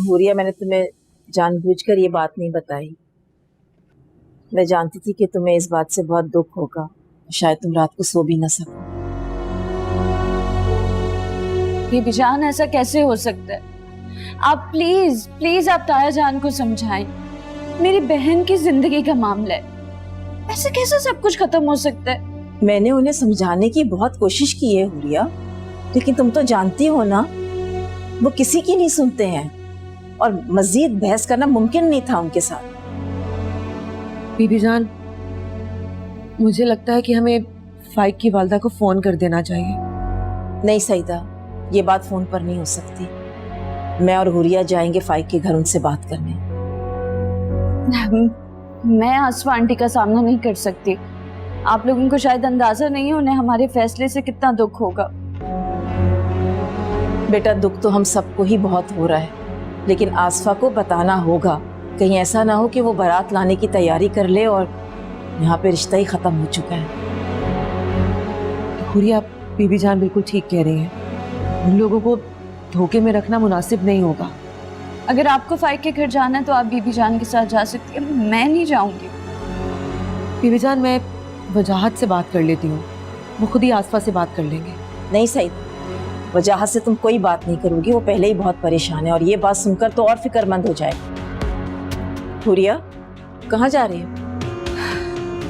हुरिया, मैंने तुम्हें जानबूझकर ये बात नहीं बताई। मैं जानती थी कि तुम्हें इस बात से बहुत दुख होगा, शायद तुम रात को सो भी न सको। बीबी जान, ऐसा कैसे हो सकता है? आप प्लीज प्लीज आप ताया जान को समझाएं। मेरी बहन की जिंदगी का मामला है, ऐसे कैसे सब कुछ खत्म हो सकता है? मैंने उन्हें समझाने की बहुत कोशिश की है हुरिया, लेकिन तुम तो जानती हो ना, वो किसी की नहीं सुनते हैं और मजीद बहस करना मुमकिन नहीं था उनके साथ। बीबी जान, मुझे लगता है कि हमें फाइक की वालदा को फोन कर देना चाहिए। नहीं सईदा, ये बात फोन पर नहीं हो सकती। मैं और हुरिया जाएंगे फाइक के घर उनसे बात करने। मैं आसफा आंटी का सामना नहीं कर सकती। आप लोगों को शायद अंदाजा नहीं है उन्हें हमारे फैसले से कितना दुख होगा। बेटा, दुख तो हम सबको ही बहुत हो रहा है, लेकिन आसफा को बताना होगा। कहीं ऐसा ना हो कि वो बारात लाने की तैयारी कर ले और यहाँ पे रिश्ता ही खत्म हो चुका है। हुरिया, बीबी जान बिल्कुल ठीक कह रही हैं। उन लोगों को धोखे में रखना मुनासिब नहीं होगा। अगर आपको फाइक के घर जाना है तो आप बीबी जान के साथ जा सकती हैं, मैं नहीं जाऊंगी। बीबी जान, मैं वजाहत से बात कर लेती हूँ, वो खुद ही आसफा से बात कर लेंगे। नहीं सईद, वजाहत से तुम कोई बात नहीं करोगी, वो पहले ही बहुत परेशान है और ये बात सुनकर तो और फिक्रमंद हो जाएगी। हुरिया, कहाँ जा रही हो?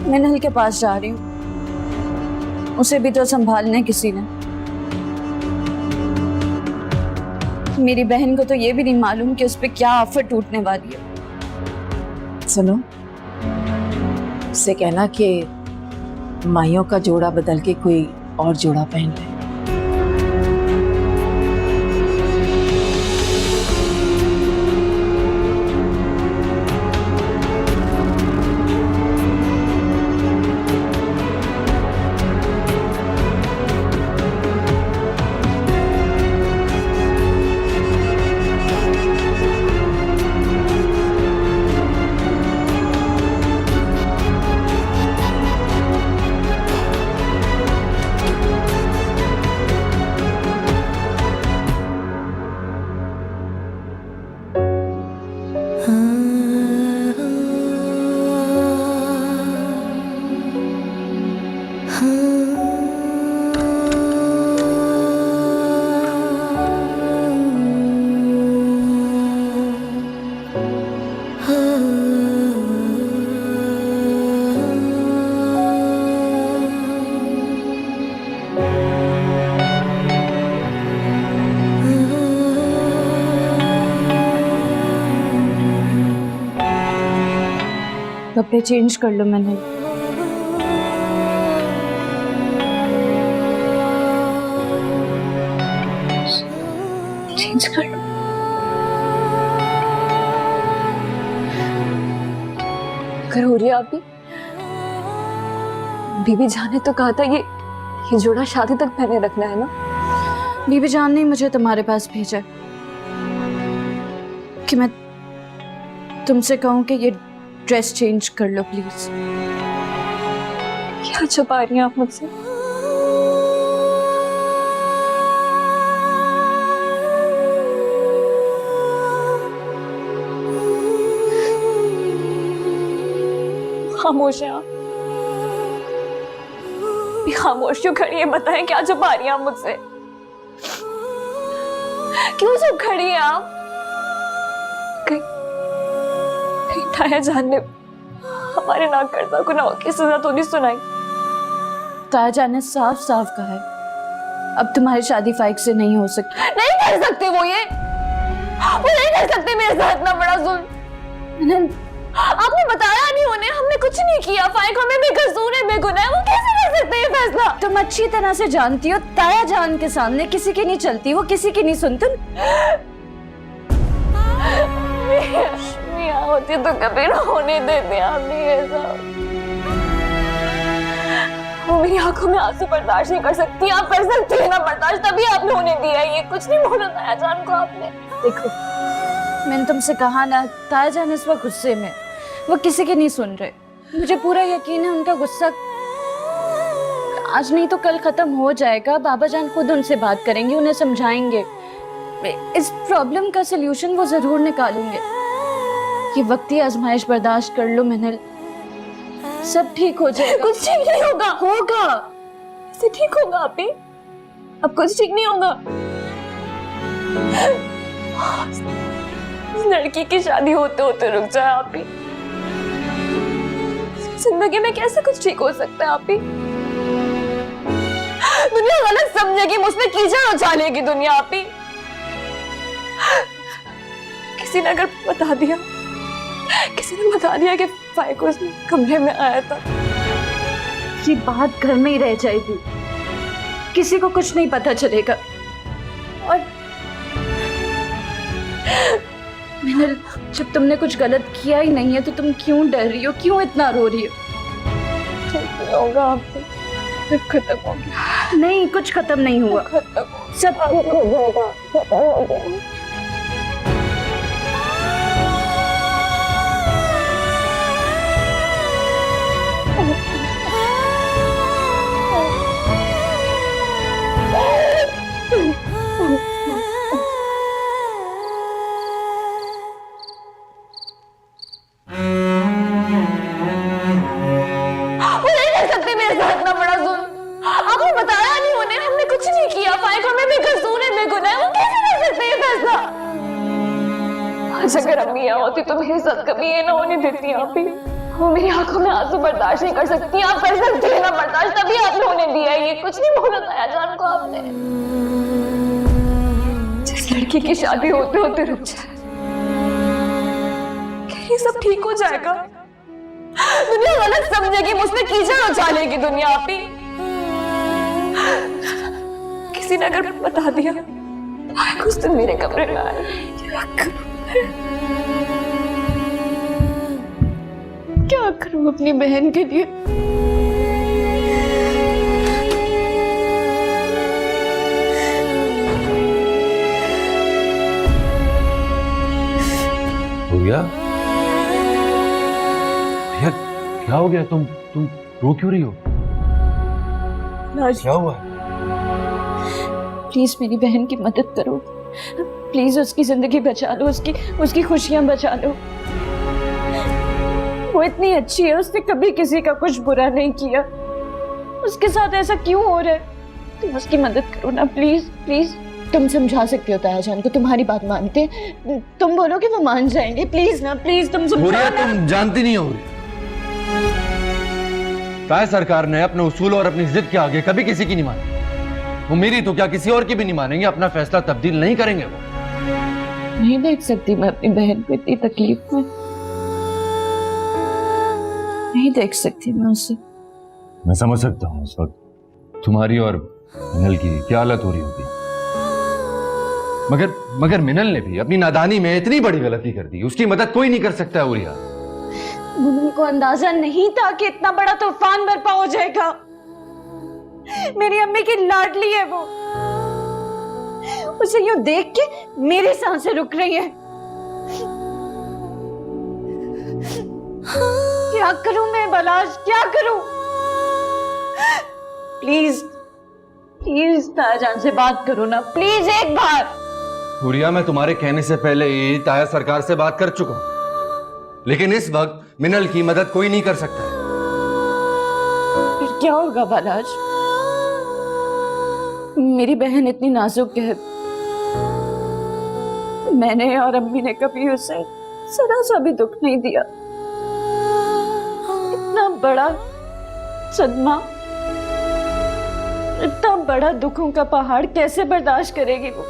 मैं नल के पास जा रही हूँ, उसे भी तो संभालना है किसी ने। मेरी बहन को तो ये भी नहीं मालूम कि उस पे क्या आफत टूटने वाली है। सुनो, उससे कहना कि माइयों का जोड़ा बदल के कोई और जोड़ा पहन ले। कपड़े चेंज कर लो। मैंने चेंज कर लो। कर हो रही है आप भी? बीबी जान ने तो कहा था ये जोड़ा शादी तक पहने रखना है ना? बीबी जान ने मुझे तुम्हारे पास भेजा कि मैं तुमसे कहूं कि ये ड्रेस चेंज कर लो प्लीज। क्या छुपा रही हैं आप मुझसे? खामोश हैं आप। खामोश क्यों खड़ी है? बताएं, क्या छुपा रही हैं आप मुझसे? क्यों चुप खड़ी हैं आप? ताया जान ने हमारे नाकर्ता गुनाहों की सजा तो नहीं सुनाई? ताया जान ने साफ साफ कहा है अब तुम्हारी शादी फाइक से नहीं हो सकती। नहीं कर सकते वो नहीं कर सकते मेरे साथ इतना बड़ा जुल्म। आपने बताया नहीं उन्हें, हमने कुछ नहीं किया। फाइक हमें बेकसूर है, बेगुनाह है, वो कैसे कर सकते हैं फैसला? तुम अच्छी तरह से जानती हो ताया जान के सामने किसी की नहीं चलती, वो किसी की नहीं सुनती। मियां होती तो कभी ना होने देते आपने ऐसा। वो मेरी आंखों में आंसू बर्दाश्त नहीं कर सकती। आप कर सकती है ना बर्दाश्त, तभी आपने उन्हें दिया। ये कुछ नहीं बोला ताया जान को आपने। देखो, मैंने तुमसे कहा ना, ताया जान इस वक्त गुस्से में, वो किसी की नहीं सुन रहे। मुझे पूरा यकीन है उनका गुस्सा आज नहीं तो कल खत्म हो जाएगा। बाबा जान खुद उनसे बात करेंगे, उन्हें समझाएंगे। इस प्रॉब्लम का सलूशन वो जरूर निकालेंगे। ये वक्ती आजमाइश बर्दाश्त कर लो मिनल, सब ठीक हो जाएगा। कुछ ठीक नहीं होगा। होगा, इसे ठीक होगा आपी, अब कुछ ठीक नहीं होगा। इस लड़की की शादी होते होते रुक जाए आपी। जिंदगी में कैसे कुछ ठीक हो सकता है आपी? दुनिया गलत समझेगी, मुझमें कीचड़ उछालेगी दुनिया आपी। किसी ने अगर बता दिया, किसी ने बता दिया कि फाइक उस कमरे में आया था, ये बात घर में ही रह जाएगी, किसी को कुछ नहीं पता चलेगा। और मिनल, जब तुमने कुछ गलत किया ही नहीं है तो तुम क्यों डर रही हो, क्यों इतना रो रही हो? ठीक होगा आपको, सब खत्म हो गया। नहीं, कुछ खत्म नहीं हुआ, सब हो जाएगा, खत्म हो गया। आपने बताया नहीं उन्हें, हमने कुछ नहीं किया। फाइक हमें बेकसूर है, बेगुनाह है, वो कैसे कर सकते हैं फैसला? आज अगर अम्मी यहाँ होती तो मेरे साथ कभी ये ना होने देती आपी। वो मेरी आंखों में आंसू बर्दाश्त नहीं कर सकती। आप कर सकते हैं ना बर्दाश्त, तभी आपने उन्हें दिया। ये कुछ नहीं बोला था जान को आपने। जिस लड़की की शादी होते होते रुक जाए, ये सब ठीक हो जाएगा। दुनिया गलत समझेगी, मुझमें कीचड़ उछालेगी दुनिया आपी। किसी ने अगर बता दिया कुछ दिन मेरे कमरे में आए, क्या करूं अपनी बहन के लिए? भैया, भैया क्या हो गया? तुम रो क्यों रही हो? क्या हुआ? प्लीज मेरी बहन की मदद करो, प्लीज उसकी जिंदगी बचा लो, उसकी खुशियां बचा लो। वो इतनी अच्छी है, उसने कभी किसी का कुछ बुरा नहीं किया, उसके साथ ऐसा क्यों हो रहा है? तुम उसकी मदद करो ना प्लीज, प्लीज। तुम समझा सकते हो ताया जान को, तुम्हारी बात मानते हैं, तुम बोलो कि वो मान जाएंगे। प्लीज ना, प्लीज तुम समझाओ ना। तुम जानती नहीं हो, ताया सरकार ने अपने उसूल और अपनी जिद के आगे कभी किसी की नहीं मानी। वो मेरी तो क्या किसी और की भी नहीं मानेंगे, अपना फैसला तब्दील नहीं करेंगे। वो नहीं देख सकती मैं अपनी बहन को इतनी तकलीफ में, नहीं देख सकती मैं उसे। मैं समझ सकता हूँ इस वक्त तुम्हारी और मिनल की क्या हालत हो रही होगी, मगर मिनल ने भी अपनी नादानी में इतनी बड़ी गलती कर दी, उसकी मदद कोई नहीं कर सकता है। उरिया, उनको अंदाजा नहीं था कि इतना बड़ा तूफान बर्पा हो जाएगा। मेरी अम्मी की लाडली है वो, उसे यूं देख के मेरी सांसें रुक रही हैं। क्या करूं मैं बलाश, क्या करूं? प्लीज प्लीज तायाजान से बात करो ना, प्लीज एक बार। उरिया, मैं तुम्हारे कहने से पहले ही ताया सरकार से बात कर चुका हूं, लेकिन इस वक्त मिनल की मदद कोई नहीं कर सकता है। फिर क्या होगा बलाश? मेरी बहन इतनी नाजुक है, मैंने और अम्मी ने कभी उसे जरा सा भी दुख नहीं दिया। इतना बड़ा सदमा, इतना बड़ा दुखों का पहाड़ कैसे बर्दाश्त करेगी वो?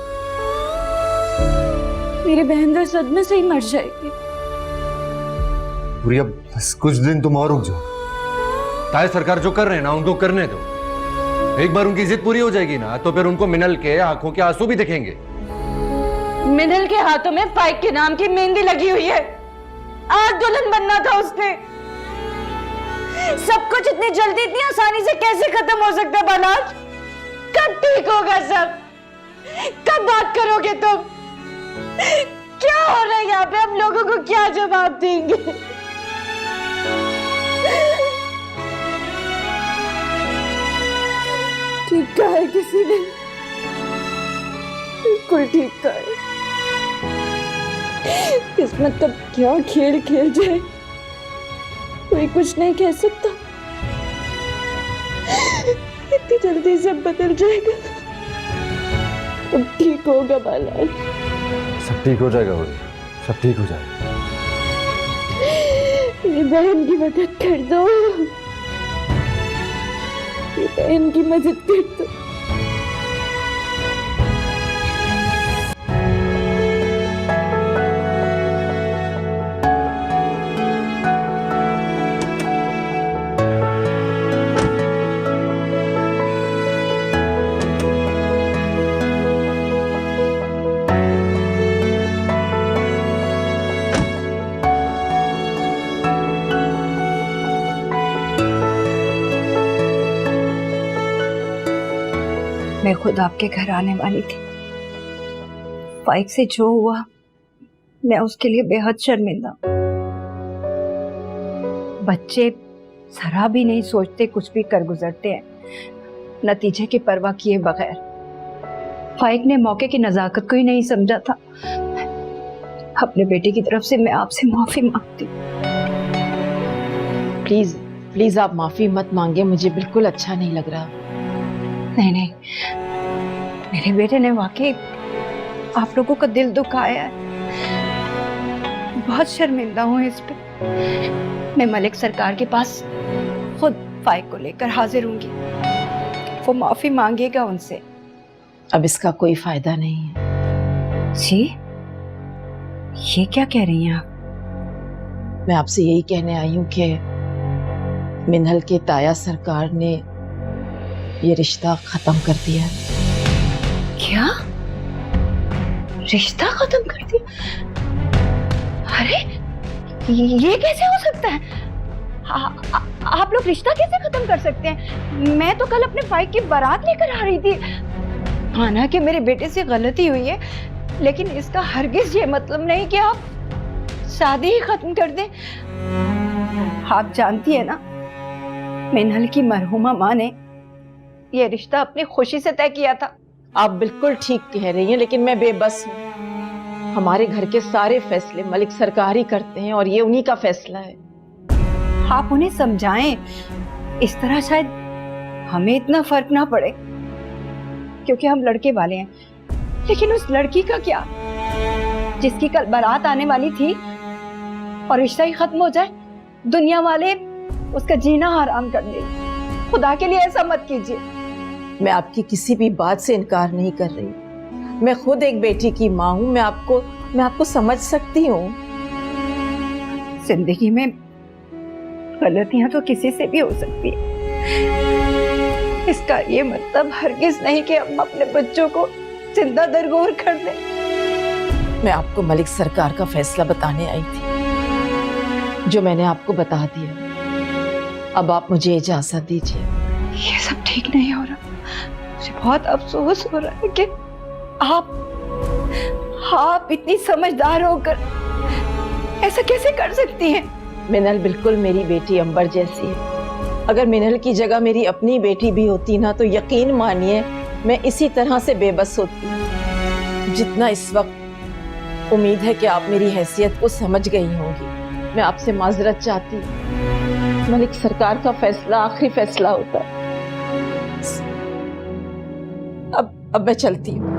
मेरी बहन तो सदमे से ही मर जाएगी। उरिया, बस कुछ दिन तुम और रुक जाओ। ताया सरकार जो कर रहे हैं ना, उनको करने दो। एक बार उनकी जिद पूरी हो जाएगी ना, तो फिर उनको मिनल के आंखों के आंसू भी दिखेंगे। मिनल के हाथों में फाइक के नाम की मेहंदी लगी हुई है, आज दुल्हन बनना था उसने। सब कुछ इतनी जल्दी, इतनी आसानी से कैसे खत्म हो सकता है बलाज? कब ठीक होगा सब? कब बात करोगे तुम? क्या हो रहा है यहाँ पे? हम लोगों को क्या जवाब देंगे? ठीक कहा है किसी ने, बिल्कुल ठीक कर। किस्मत कब क्या खेल खेल जाए कोई कुछ नहीं कह सकता। इतनी जल्दी सब बदल जाएगा। सब ठीक होगा बालाल। सब ठीक हो जाएगा हुरिया, सब ठीक हो जाएगा। मेरी बहन की मदद कर दो, मेरी बहन की मदद कर दो। मैं खुद आपके घर आने वाली थी। फाइक से जो हुआ मैं उसके लिए बेहद शर्मिंदा। बच्चे जरा भी नहीं सोचते, कुछ भी कर गुजरते हैं नतीजे की परवाह किए बगैर। फाइक ने मौके की नजाकत को ही नहीं समझा था। अपने बेटे की तरफ से मैं आपसे माफी मांगती हूँ। प्लीज प्लीज आप माफी मत मांगे, मुझे बिल्कुल अच्छा नहीं लग रहा। नहीं नहीं, मेरे बेटे ने वाकई आप लोगों का दिल दुखाया है। बहुत शर्मिंदा हूँ इस पे। मैं मलिक सरकार के पास खुद फाइक को लेकर हाजिर होंगी। वो माफी मांगेगा उनसे। अब इसका कोई फायदा नहीं है। जी, ये क्या कह रही हैं आप? मैं आपसे यही कहने आई हूँ कि मिन्हल के ताया सरकार ने ये रिश्ता खत्म कर दिया। क्या रिश्ता खत्म कर दिया? अरे ये कैसे हो सकता है? आप लोग रिश्ता कैसे खत्म कर सकते हैं? मैं तो कल अपने भाई की बारात लेकर आ रही थी। माना कि मेरे बेटे से गलती हुई है, लेकिन इसका हरगिज ये मतलब नहीं कि आप शादी ही खत्म कर दें। आप जानती है ना, मिन्हल की मरहुमा माँ ने ये रिश्ता अपनी खुशी से तय किया था। आप बिल्कुल ठीक कह रही हैं, लेकिन मैं बेबस हूँ। हमारे घर के सारे फैसले मलिक सरकार ही करते हैं और ये उन्हीं का फैसला है। आप उन्हें समझाएं, इस तरह शायद हमें इतना फर्क ना पड़े, क्योंकि हम लड़के वाले हैं। लेकिन उस लड़की का क्या, जिसकी कल बारात आने वाली थी और रिश्ता ही खत्म हो जाए? दुनिया वाले उसका जीना हराम कर दे। खुदा के लिए ऐसा मत कीजिए। मैं आपकी किसी भी बात से इनकार नहीं कर रही। मैं खुद एक बेटी की माँ हूँ। मैं आपको समझ सकती हूँ। जिंदगी में गलतियां तो किसी से भी हो सकती है। इसका ये मतलब हरगिज नहीं कि हम अपने बच्चों को जिंदा दरगोर कर दें। मैं आपको मलिक सरकार का फैसला बताने आई थी, जो मैंने आपको बता दिया। अब आप मुझे इजाजत दीजिए। ये सब ठीक नहीं हो रहा। मुझे बहुत अफसोस हो रहा है कि आप इतनी समझदार होकर ऐसा कैसे कर सकती हैं? मिन्हल बिल्कुल मेरी बेटी अंबर जैसी है। अगर मिन्हल की जगह मेरी अपनी बेटी भी होती ना, तो यकीन मानिए मैं इसी तरह से बेबस होती। जितना इस वक्त उम्मीद है कि आप मेरी हैसियत को समझ गई होंगी। मैं आपसे माजरत चाहती हूँ। मलिक सरकार का फैसला आखिरी फैसला होता है। अब मैं चलती हूँ।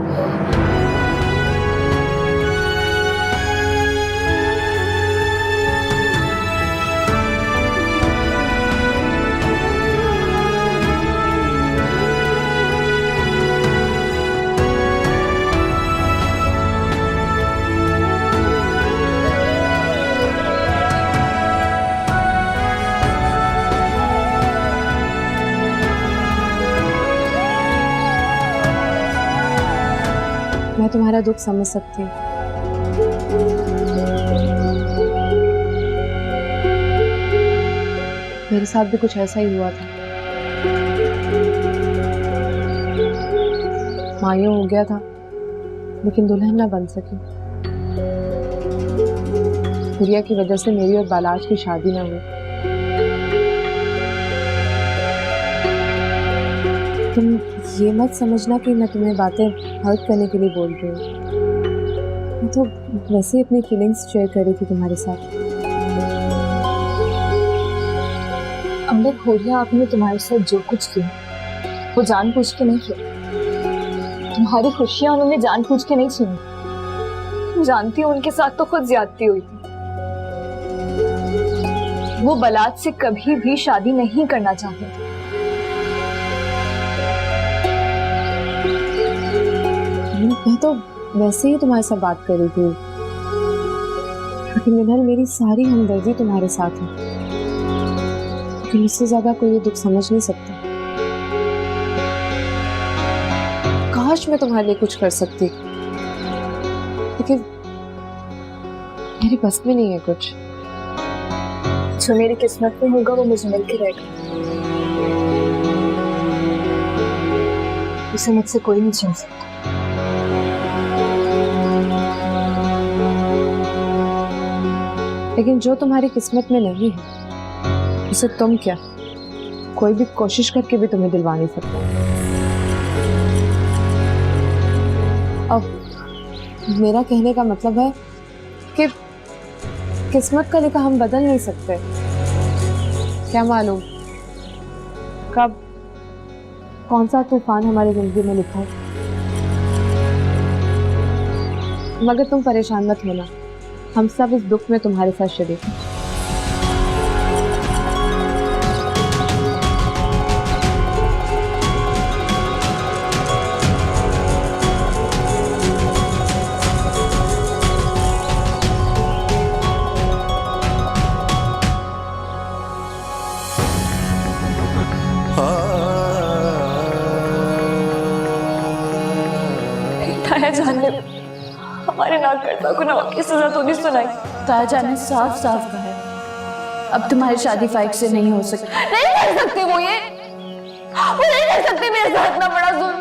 मैं तुम्हारा दुख समझ सकती हूँ। मेरे साथ भी कुछ ऐसा ही हुआ था। मायूं हो गया था, लेकिन दुल्हन ना बन सकी। गुड़िया की वजह से मेरी और बालाज की शादी ना हुई। तुम ये मत समझना कि मैं तुम्हें बातें हर्ट करने के लिए बोल रही हूँ। मैं तो वैसे ही अपनी फीलिंग्स शेयर कर रही थी तुम्हारे साथ। अम्बर खोरिया, आपने तुम्हारे साथ जो कुछ किया वो जानबूझ के नहीं किया। तुम्हारी खुशियां उन्होंने जानबूझ के नहीं छीनी। तुम जानती हो उनके साथ तो खुद ज्यादती हुई थी। वो बलात से कभी भी शादी नहीं करना चाहते थे। मैं तो वैसे ही तुम्हारे साथ बात कर रही थी, क्योंकि मिनल मेरी सारी हमदर्दी तुम्हारे साथ है, लेकिन इससे ज्यादा कोई ये दुख समझ नहीं सकता। काश मैं तुम्हारे लिए कुछ कर सकती, लेकिन मेरी बस में नहीं है कुछ। जो मेरी किस्मत में होगा वो मुझे मिलके रहेगा। उसे मुझसे कोई नहीं छीन सकता। लेकिन जो तुम्हारी किस्मत में नहीं है, उसे तुम क्या, कोई भी कोशिश करके भी तुम्हें दिलवा नहीं सकता। अब मेरा कहने का मतलब है कि किस्मत का लिखा हम बदल नहीं सकते। क्या मालूम कब कौन सा तूफान हमारी जिंदगी में लिखा है। मगर तुम परेशान मत होना, हम सब इस दुख में तुम्हारे साथ शरीक हैं। ताया जान ने हमारे नाकर्ता गुनाहों की सजा तो नहीं सुनाई। ताया जान ने साफ साफ कहा है अब तुम्हारी शादी फाइक से नहीं हो सकती। नहीं कर सकते वो नहीं कर सकते मेरे साथ इतना बड़ा जुल्म।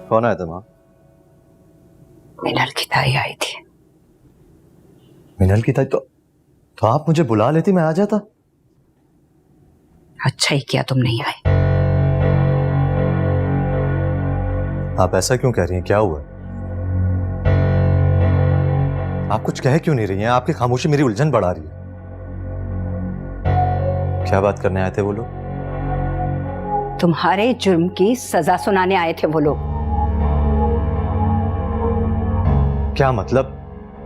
कौन आया था माँ? मिनल की ताई आई थी। मिनल की ताई? तो आप मुझे बुला लेती, मैं आ जाता। अच्छा ही किया तुम नहीं आए। आप ऐसा क्यों कह रही हैं? क्या हुआ? आप कुछ कह क्यों नहीं रही हैं? आपकी खामोशी मेरी उलझन बढ़ा रही है। क्या बात करने आए थे वो लोग? तुम्हारे जुर्म की सजा सुनाने आए थे वो लोग। क्या मतलब?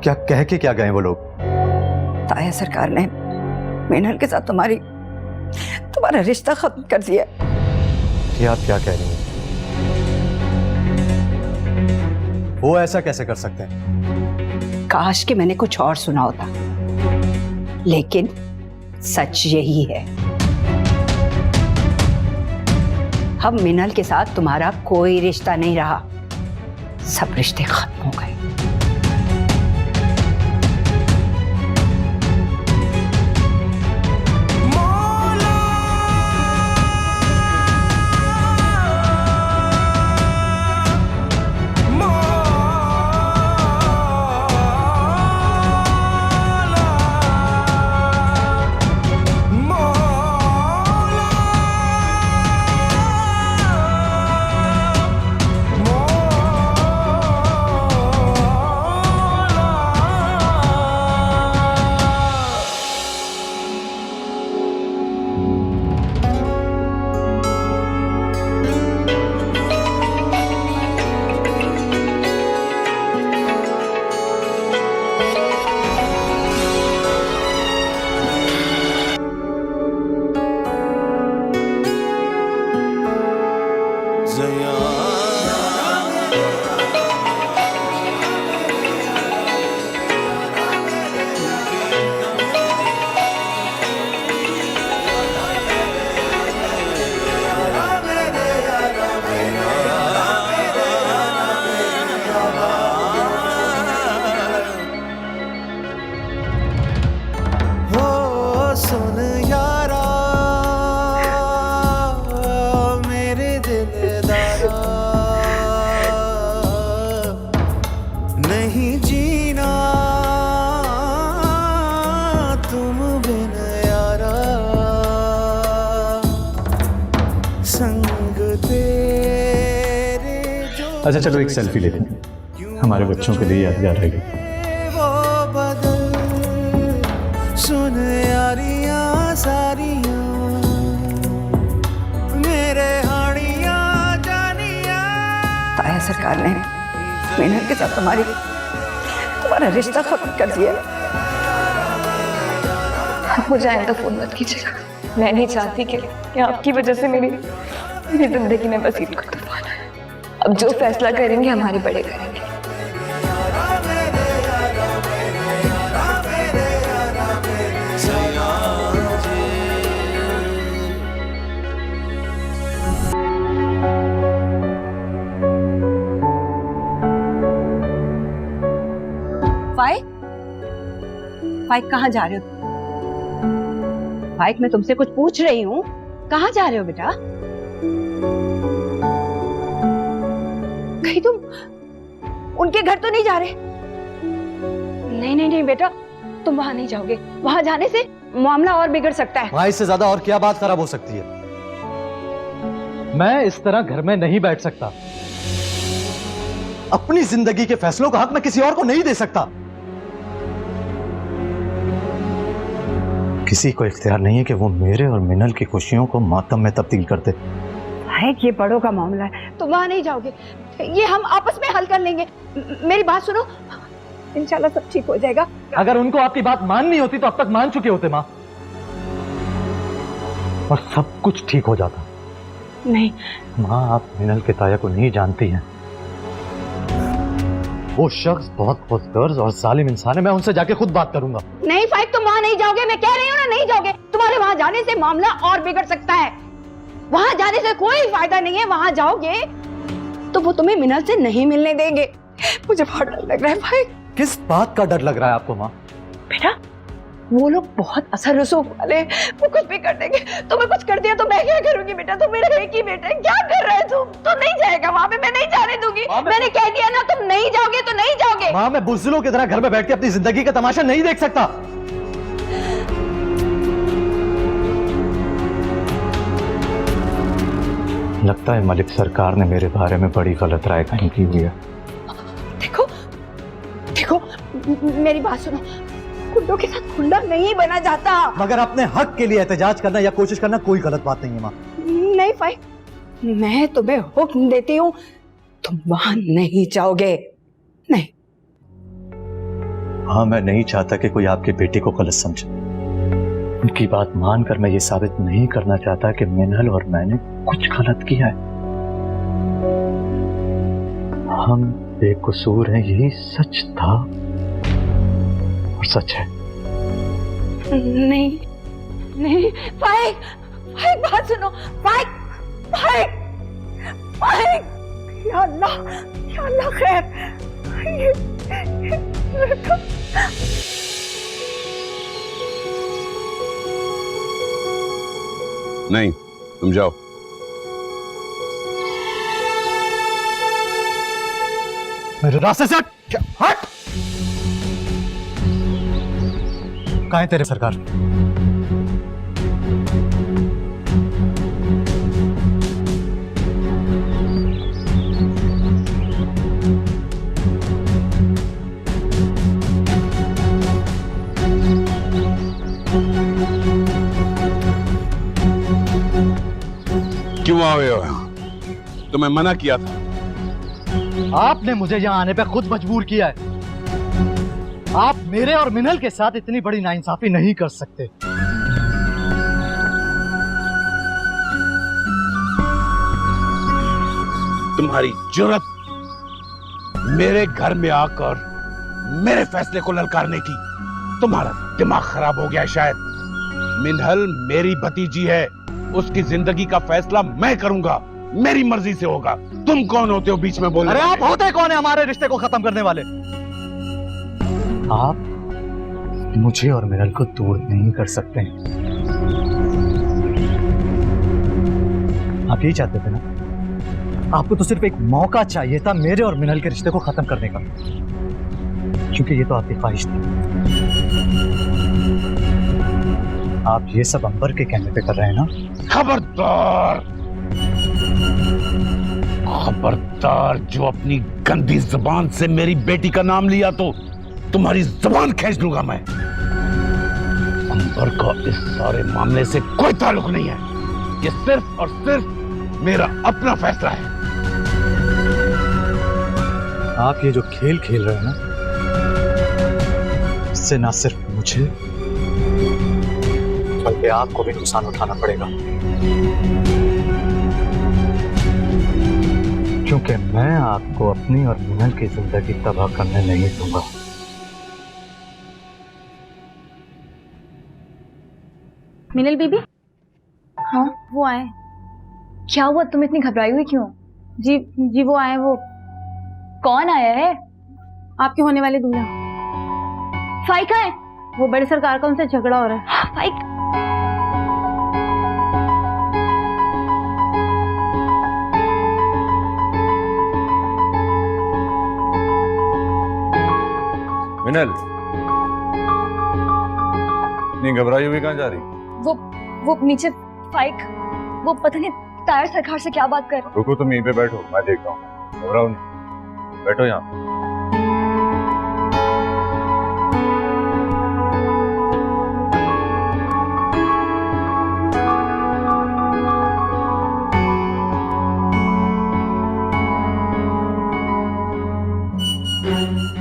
क्या कह के क्या गए वो लोग? ताया सरकार ने मिनल के साथ तुम्हारा रिश्ता खत्म कर दिया। ये आप क्या कह रही हैं? वो ऐसा कैसे कर सकते हैं? काश कि मैंने कुछ और सुना होता, लेकिन सच यही है। अब मिनल के साथ तुम्हारा कोई रिश्ता नहीं रहा, सब रिश्ते खत्म हो गए। अच्छा चलो एक सेल्फी लेते हैं, हमारे बच्चों के लिए यादगार रहेगी। वो बदल सुन यारियां सारियां मेरे हाड़ियां जानियां। ताया सरकार ने मीनल के साथ तुम्हारा रिश्ता खत्म कर दिया। मुझे आइंदा फोन मत कीजिएगा। मैं नहीं चाहती कि आपकी वजह से मेरी जिंदगी में बस ईद को तूफान है। अब जो फैसला करेंगे हमारे बड़े करेंगे। फाइक कहाँ जा रहे हो? फाइक मैं तुमसे कुछ पूछ रही हूँ, कहाँ जा रहे हो बेटा? कहीं तुम उनके घर तो नहीं जा रहे? नहीं बेटा, तुम वहां नहीं जाओगे। वहां जाने से मामला और बिगड़ सकता है। भाई से ज्यादा और क्या बात खराब हो सकती है? मैं इस तरह घर में नहीं बैठ सकता। अपनी जिंदगी के फैसलों का हक मैं किसी और को नहीं दे सकता। किसी को इख्तियार नहीं है कि वो मेरे और मिनल की खुशियों को मातम में तब्दील कर दे। ये बड़ों का मामला है, तुम वहां नहीं जाओगे। ये हम आपस में हल कर लेंगे। मेरी बात सुनो, इंशाल्लाह सब ठीक हो जाएगा। अगर उनको आपकी बात माननी होती तो अब तक मान चुके होते माँ, और सब कुछ ठीक हो जाता। नहीं माँ, आप मिनल के ताया को नहीं जानती हैं। वो शख्स बहुत खुदगर्ज और जालिम इंसान है। मैं उनसे जाके खुद बात करूंगा। नहीं फाइक, तुम वहां नहीं जाओगे। मैं कह रही हूँ ना, नहीं जाओगे। तुम्हारे वहां जाने से मामला और बिगड़ सकता है। वहां जाने से कोई फायदा नहीं है। वहां जाओगे तो वो तुम्हें मिनल से नहीं मिलने देंगे। मुझे बहुत डर लग रहा है फाइक। किस बात का डर लग रहा है आपको माँ? बेटा, वो लोग बहुत असर रसूख वाले हैं। वो कुछ भी कर देंगे। तुम्हें कुछ कर दिया तो मैं क्या करूंगी बेटा? तुम मेरा एक ही बेटा है। क्या कर रहे हो तुम? तो नहीं जाएगा वहां पे। मैं नहीं जाने दूंगी। मैंने कह दिया ना, तुम नहीं जाओगे तो नहीं जाओगे। माँ, मैं बुज़दिलों की तरह घर में बैठ के अपनी जिंदगी का तमाशा नहीं देख सकता। लगता है मलिक सरकार ने मेरे बारे में बड़ी गलत राय कहीं की हुई है। देखो, मेरी बात सुनो। गुंडों के साथ गुंडा नहीं बना जाता। मगर अपने हक के लिए एहतजाज करना या कोशिश करना कोई गलत बात नहीं है माँ। नहीं फाइक, मैं तुम्हें हुक्म देती हूँ, तुम वहां नहीं जाओगे। नहीं। हाँ, मैं नहीं चाहता कि कोई आपकी बेटी को गलत समझे। उनकी बात मानकर मैं ये साबित नहीं करना चाहता कि मिनल और मैंने कुछ गलत किया है। हम बेकसूर हैं, यही सच था और सच है। नहीं फाइक, बात सुनो। फाइक। या अल्लाह खैर। नहीं, तुम जाओ। मेरे रास्ते से हट। कहाँ है तेरे सरकार? क्यों आए हो यहाँ? तुम्हें मना किया था। आपने मुझे यहाँ आने पे खुद मजबूर किया है। आप मेरे और मिनल के साथ इतनी बड़ी नाइंसाफी नहीं कर सकते। तुम्हारी जुर्रत मेरे घर में आकर मेरे फैसले को ललकारने की। तुम्हारा दिमाग खराब हो गया है शायद। मिनल मेरी भतीजी है, उसकी जिंदगी का फैसला मैं करूंगा, मेरी मर्जी से होगा। तुम कौन होते हो बीच में बोलने? अरे आप होते कौन है हमारे रिश्ते को खत्म करने वाले? आप मुझे और मिनल को दूर नहीं कर सकते। आप यही चाहते थे ना? आपको तो सिर्फ एक मौका चाहिए था मेरे और मिनल के रिश्ते को खत्म करने का, क्योंकि ये तो आपकी ख्वाहिश थी। आप ये सब अंबर के कहने पे कर रहे हैं ना? खबरदार! खबरदार, जो अपनी गंदी जुबान से मेरी बेटी का नाम लिया तो तुम्हारी जुबान खींच लूंगा मैं। अंबर का इस सारे मामले से कोई ताल्लुक नहीं है। ये सिर्फ और सिर्फ मेरा अपना फैसला है। आप ये जो खेल खेल रहे हैं ना, इससे ना सिर्फ मुझे बल्कि आपको भी नुकसान उठाना पड़ेगा, क्योंकि मैं आपको अपनी और मिनल की जिंदगी तबाह करने नहीं दूंगा। मिनल बीबी, हाँ वो आए। क्या हुआ, तुम इतनी घबराई हुई क्यों? जी जी वो आए। वो कौन आया है? आपके होने वाले दूल्हा। फाइक आए? वो बड़े सरकार का उनसे झगड़ा हो रहा है। फाइक? मिनल, इतनी घबराई हुई कहाँ जा रही? वो नीचे फाइक, वो पता नहीं तायर सरकार से क्या बात कर रहे। रुको, तुम यहीं पे बैठो, मैं देखता हूँ। घबराओ नहीं, बैठो यहाँ।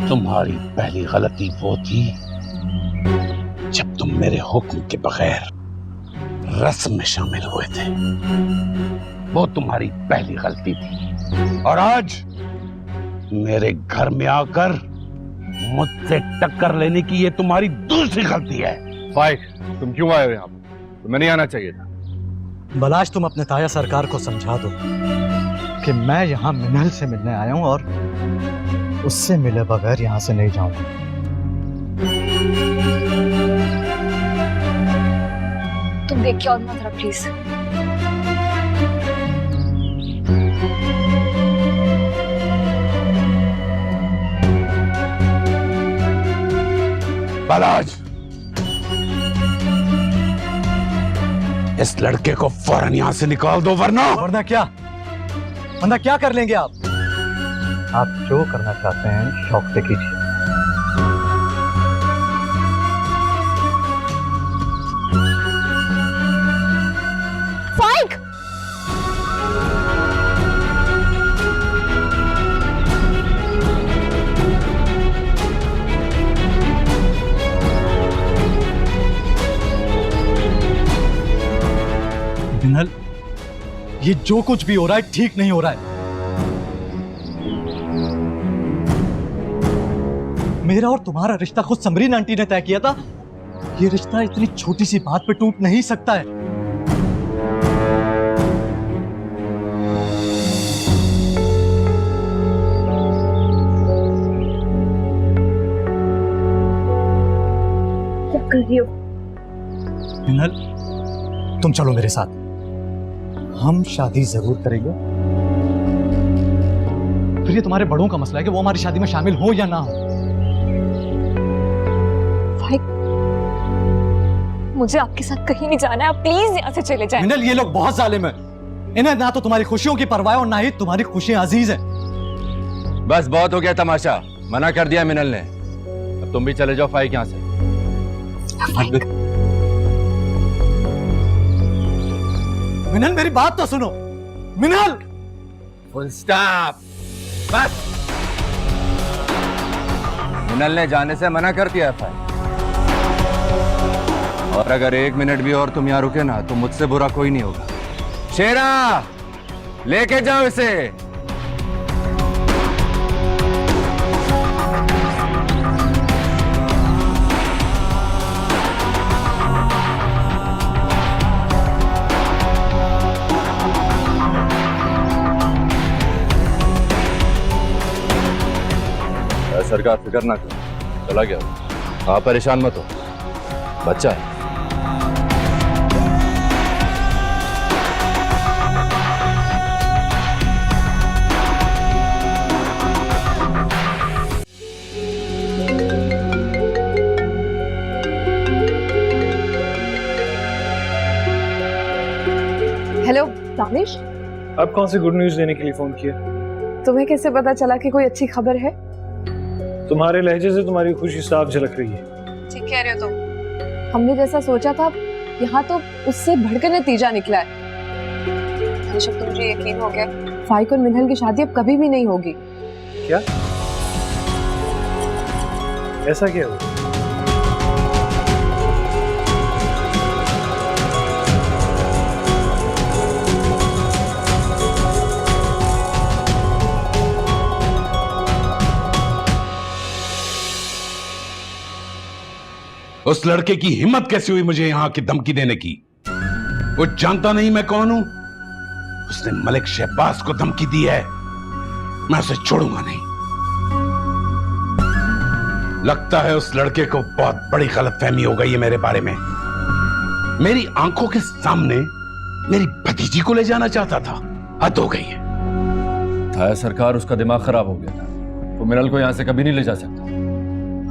तुम्हारी पहली गलती वो थी जब तुम मेरे हुक्म के बगैर रस्म में शामिल हुए थे। वो तुम्हारी पहली गलती थी। और आज मेरे घर में आकर मुझसे टक्कर लेने की ये तुम्हारी दूसरी गलती है। फाइक, तुम क्यों आए हो यहाँ पर? तुम्हें नहीं आना चाहिए था। बलाश, तुम अपने ताया सरकार को समझा दो कि मैं यहाँ मिनल से मिलने आया हूँ और उससे मिले बगैर यहाँ से नहीं जाऊंगा। तुम देख के और मत रहा प्लीज। बलाज, इस लड़के को फौरन यहाँ से निकाल दो, वरना क्या कर लेंगे आप? आप जो करना चाहते हैं शौक से कीजिए। फाइक! मिनल, ये जो कुछ भी हो रहा है ठीक नहीं हो रहा है। मेरा और तुम्हारा रिश्ता खुद समरीन आंटी ने तय किया था। ये रिश्ता इतनी छोटी सी बात पे टूट नहीं सकता है। क्या कर रही हो? मिनल, तुम चलो मेरे साथ, हम शादी जरूर करेंगे। फिर ये तुम्हारे बड़ों का मसला है कि वो हमारी शादी में शामिल हो या ना हो। मुझे आपके साथ कहीं नहीं जाना है, आप प्लीज यहाँ से चले जाएं। मिनल, ये लोग बहुत जालिम हैं। इन्हें ना तो तुम्हारी खुशियों की परवाह है और ना ही तुम्हारी खुशियां अजीज है। बस बहुत हो गया तमाशा, मना कर दिया मिनल ने। अब तुम भी चले जाओ फाइक यहाँ से। मिनल, मेरी बात तो सुनो। मिनल, फुल स्टॉप, बस। मिनल ने जाने से मना कर दिया था, और अगर 1 मिनट भी और तुम यहाँ रुके ना तो मुझसे बुरा कोई नहीं होगा। शेरा, लेके जाओ इसे। सरकार फिक्र ना करो, चला गया। आप परेशान मत हो, बच्चा है। हेलो दानिश, अब कौन सी गुड न्यूज़ देने के लिए फोन किया? तुम्हें कैसे पता चला कि कोई अच्छी खबर है? तुम्हारे लहजे से तुम्हारी खुशी साफ झलक रही है। ठीक कह रहे हो तुम। हमने जैसा सोचा था यहाँ तो उससे बढ़कर नतीजा निकला है। ऋषभ, तो मुझे यकीन हो गया फाइक और मिनहल की शादी अब कभी भी नहीं होगी। क्या? ऐसा क्या हुआ? उस लड़के की हिम्मत कैसे हुई मुझे यहां की धमकी देने की? वो जानता नहीं मैं कौन हूं। उसने मलिक शहबाज को धमकी दी है। मैं उसे छोड़ूंगा नहीं। लगता है उस लड़के को बहुत बड़ी गलतफहमी हो गई है मेरे बारे में। मेरी आंखों के सामने मेरी भतीजी को ले जाना चाहता था। हद हो गई है। ताया सरकार, उसका दिमाग खराब हो गया था। वो मिनल को यहाँ से कभी नहीं ले जा सकता।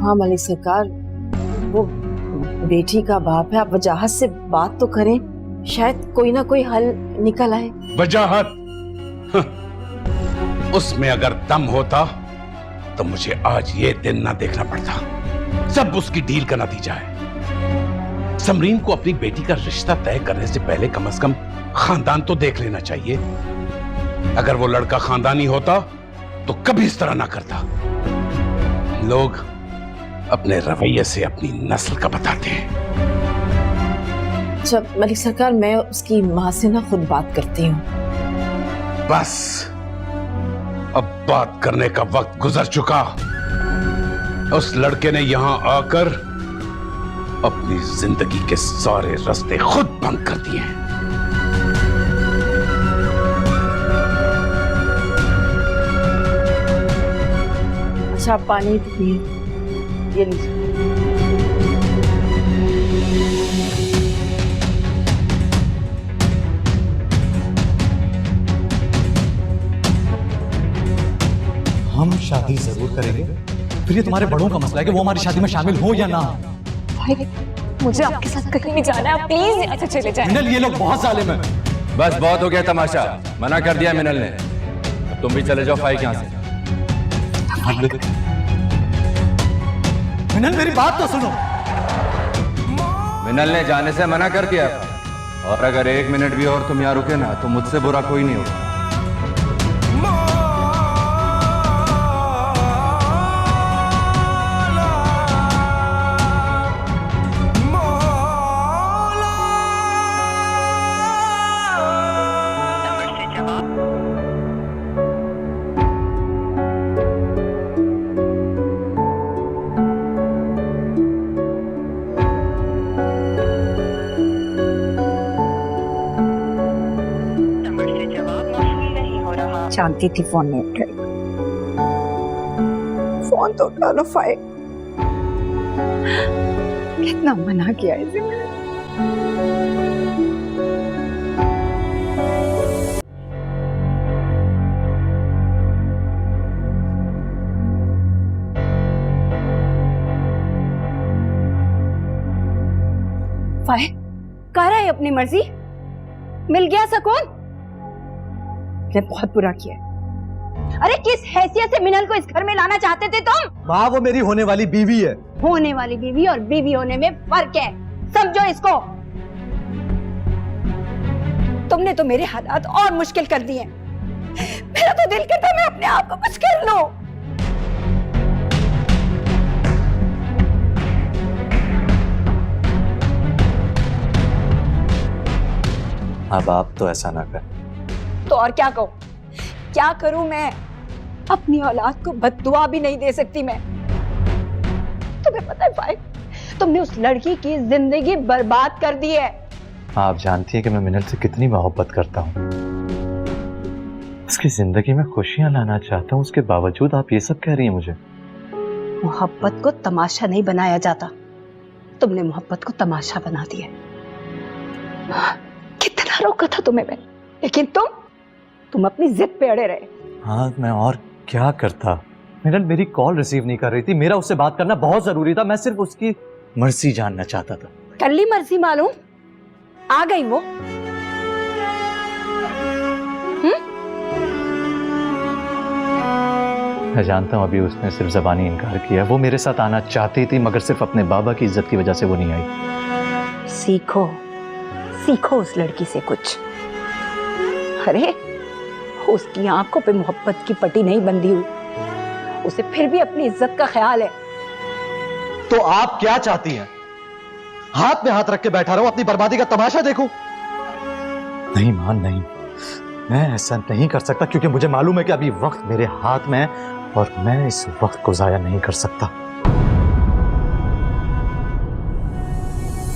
हाँ मलिक सरकार, वो बेटी का बाप है, आप वजाहत से बात तो करें, शायद कोई ना कोई हल निकल आए। वजाहत? उसमें अगर दम होता तो मुझे आज ये दिन ना देखना पड़ता। सब उसकी डील का नतीजा है। समरीन को अपनी बेटी का रिश्ता तय करने से पहले कम से कम खानदान तो देख लेना चाहिए। अगर वो लड़का खानदानी होता तो कभी इस तरह ना करता। लोग अपने रवैये से अपनी नस्ल का बताते हैं। जब मलिक सरकार, मैं उसकी माँ से ना खुद बात करती हूँ। बस अब बात करने का वक्त गुजर चुका। उस लड़के ने यहां आकर अपनी जिंदगी के सारे रास्ते खुद बंद कर दिए हैं। अच्छा, आप पानी पिए। ये लीजिए। हम शादी जरूर करेंगे, फिर ये तुम्हारे बड़ों का मसला है कि वो हमारी शादी में शामिल हो या ना। भाई, मुझे आपके साथ कहीं नहीं जाना है। आप प्लीज यहाँ से चले जाएं। मिनल, ये लोग बहुत जालिम हैं। बस बहुत हो गया तमाशा। मना कर दिया मिनल ने। अब तुम भी चले जाओ फाइक यहाँ से। मिनल, मेरी बात तो सुनो। मिनल ने जाने से मना कर दिया, और अगर 1 मिनट भी और तुम यहाँ रुके ना तो मुझसे बुरा कोई नहीं होगा। जानती थी फोन नहीं उठाई। फोन तो उठा लो फाइक। कितना मना किया इसे मैंने। फाइक, कर रहा है अपनी मर्जी। मिल गया सकून। ने बहुत बुरा किया। अरे किस हैसियत से मिनल को इस घर में लाना चाहते थे तुम? माँ, वो मेरी होने वाली बीवी है। होने वाली बीवी और बीवी होने में फर्क है, समझो इसको। तुमने तो मेरे हालात और मुश्किल कर दिए। मेरा तो दिल करता मैं अपने आप को कुछ कर लूं। अब आप तो ऐसा ना कर। तो और क्या कहूं? क्या करूं मैं? अपनी औलाद को बद्दुआ भी नहीं दे सकती मैं। तुम्हें पता है भाई, तुमने उस लड़की की जिंदगी बर्बाद कर दी है। आप जानती है कि मैं मिनल से कितनी मोहब्बत करता हूँ। उसकी जिंदगी में खुशियां लाना चाहता हूँ, उसके बावजूद आप ये सब कह रही हैं मुझे। मोहब्बत को तमाशा नहीं बनाया जाता। तुमने मोहब्बत को तमाशा बना दिया। कितना रोका था तुम्हें मैंने, लेकिन तुम अपनी जिद पे अड़े रहे। हाँ, मैं और क्या करता। मिनल मेरी कॉल रिसीव नहीं कर रही थी। मेरा उससे बात करना बहुत जरूरी था। मैं सिर्फ उसकी मर्जी जानना चाहता था। कर ली मर्जी मालूम, आ गई वो। मैं जानता हूँ अभी उसने सिर्फ ज़बानी इनकार किया। वो मेरे साथ आना चाहती थी मगर सिर्फ अपने बाबा की इज्जत की वजह से वो नहीं आई। सीखो सीखो उस लड़की से कुछ। अरे उसकी आंखों पे मोहब्बत की पट्टी नहीं बंधी हुई, उसे फिर भी अपनी इज्जत का ख्याल है। तो आप क्या चाहती हैं? हाथ में हाथ रख के बैठा रहूं, अपनी बर्बादी का तमाशा देखूं? नहीं मान, नहीं, मैं ऐसा नहीं कर सकता क्योंकि मुझे मालूम है कि अभी वक्त मेरे हाथ में है और मैं इस वक्त को जाया नहीं कर सकता।